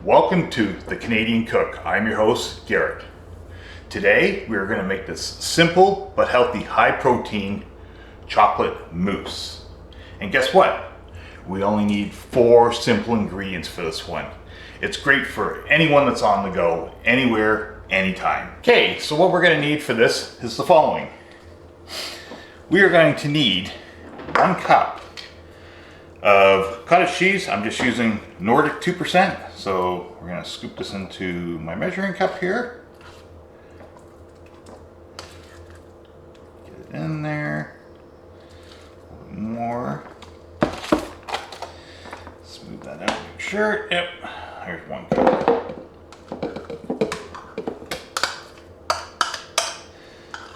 Welcome to The Canadian Cook. I'm your host, Garrett. Today, we're going to make this simple but healthy high protein chocolate mousse. And guess what? We only need 4 simple ingredients for this one. It's great for anyone that's on the go, anywhere, anytime. Okay, so what we're going to need for this is the following. We are going to need 1 cup of cottage cheese. I'm just using Nordic 2%. So we're going to scoop this into my measuring cup here. Get it in there. A little more. Smooth that out, make sure. Yep, there's 1 cup.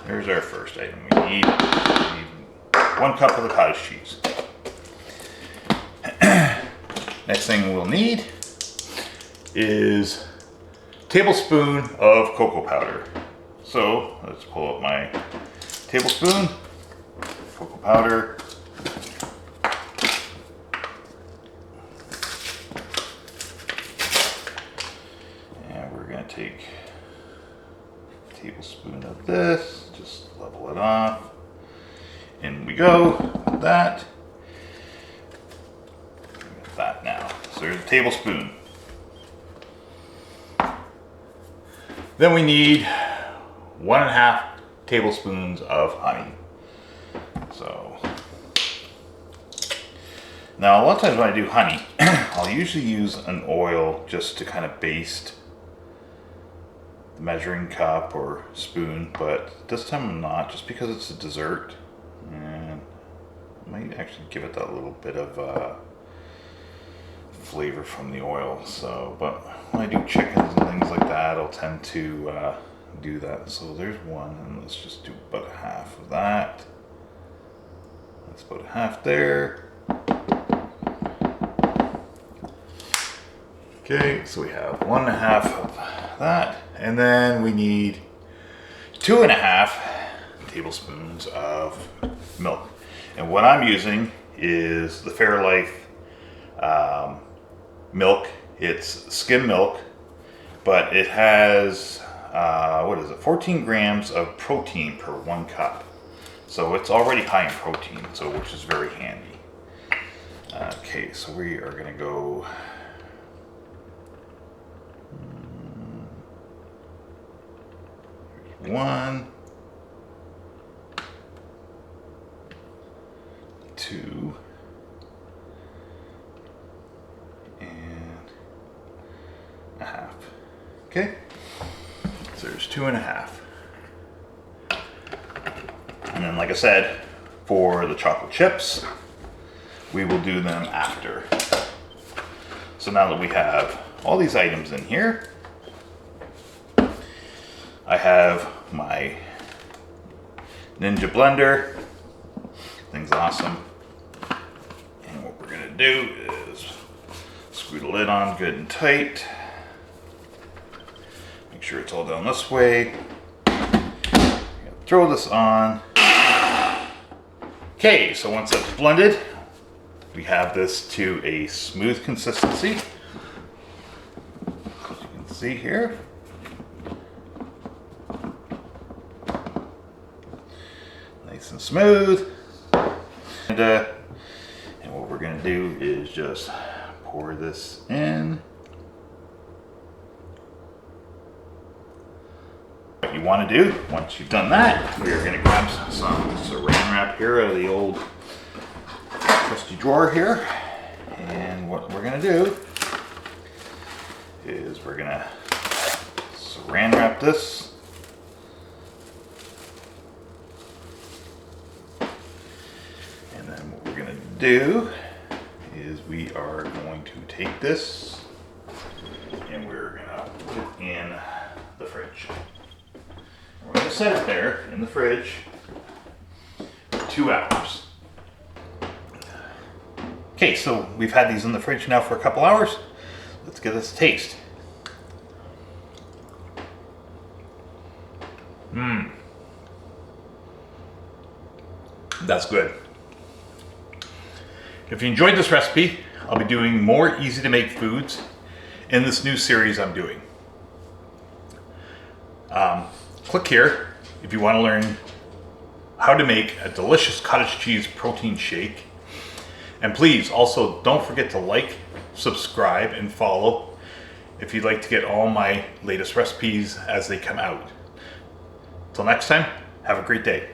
There's our first item we need. 1 cup of the cottage cheese. Next thing we'll need is a tablespoon of cocoa powder. So let's pull up my tablespoon, cocoa powder. And we're going to take a tablespoon of this, just level it off. In we go with that. That now. So there's a tablespoon. Then we need 1.5 tablespoons of honey. So now a lot of times when I do honey, I'll usually use an oil just to kind of baste the measuring cup or spoon, but this time I'm not, just because it's a dessert, and I might actually give it that little bit of flavor from the oil. So, but when I do chickens and things like that, I'll tend to do that. So there's 1, and let's just do about 1/2 of that. That's about 1/2 there. Okay, so we have 1.5 of that, and then we need 2.5 tablespoons of milk. And what I'm using is the Fairlife milk. It's skim milk, but it has 14 grams of protein per 1 cup. So it's already high in protein, so which is very handy. Okay, so we are going to go 1, 2, and 1/2. Okay, so there's 2.5. And then, like I said, for the chocolate chips, we will do them after. So now that we have all these items in here, I have my Ninja blender. Thing's awesome. And what we're gonna do is screw the lid on good and tight. Make sure it's all down this way. Throw this on. Okay, so once it's blended, we have this to a smooth consistency. As you can see here. Nice and smooth. And what we're going to do is just pour this in. What you want to do, once you've done that, we are going to grab some saran wrap here out of the old trusty drawer here. And what we're going to do is we're going to saran wrap this. And then what we're going to do is we are going to take this and we're going to put it in the fridge. We're going to set it there in the fridge for 2 hours. Okay, so we've had these in the fridge now for a couple hours. Let's give this a taste. That's good. If you enjoyed this recipe, I'll be doing more easy to make foods in this new series I'm doing. Click here if you want to learn how to make a delicious cottage cheese protein shake. And please also don't forget to like, subscribe, and follow if you'd like to get all my latest recipes as they come out. Till next time, have a great day.